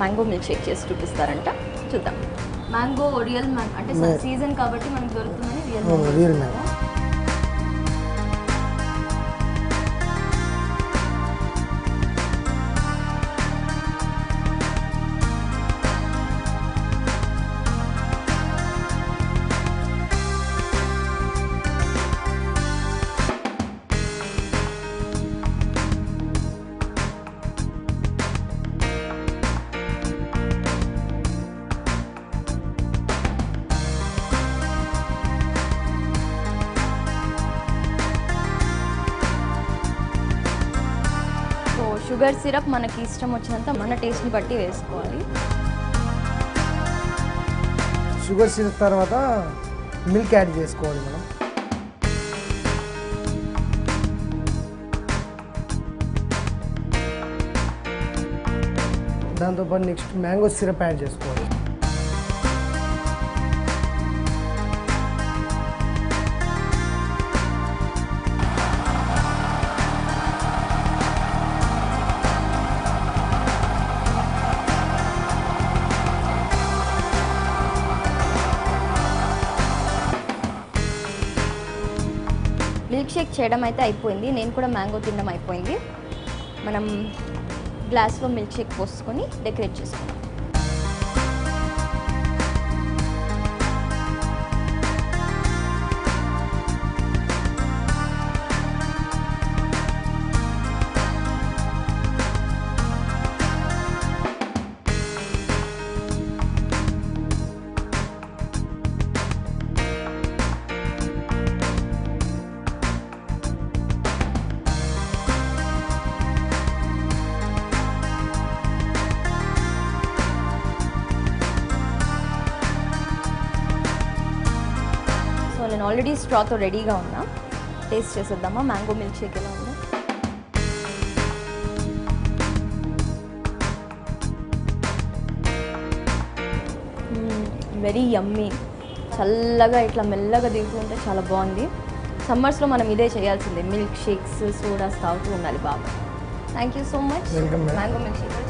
Mango milk shake చేసి చూపిస్తారంట, చూద్దాం. Mango real mango అంటే సీజన్ కాబట్టి మనకు దొరుకుతుందని రియల్ మ్యాంగో. షుగర్ సిరప్ మనకి ఇష్టం వచ్చినంత మన టేస్ట్ని బట్టి వేసుకోవాలి. షుగర్ సిరప్ తర్వాత మిల్క్ యాడ్ చేసుకోవాలి మనం. దాంతోపాటు నెక్స్ట్ మ్యాంగో సిరప్ యాడ్ చేసుకోవాలి. మిల్క్ షేక్ చేయడం అయితే అయిపోయింది, నేను కూడా మ్యాంగో తినడం అయిపోయింది. మనం గ్లాస్లో మిల్క్ షేక్ పోసుకొని డెకరేట్ చేసుకుందాం. నేను ఆల్రెడీ స్ట్రాతో రెడీగా ఉన్నా, టేస్ట్ చేసేద్దామా మ్యాంగో మిల్క్ షేక్ ఎలా ఉందో. వెరీ యమ్మీ, చల్లగా ఇట్లా మెల్లగా దిగుతూ ఉంటే చాలా బాగుంది. సమ్మర్స్లో మనం ఇదే చేయాల్సిందే, మిల్క్ షేక్స్ సోడాస్ తాగుతూ ఉండాలి బాగా. Thank you so much mango milk shake.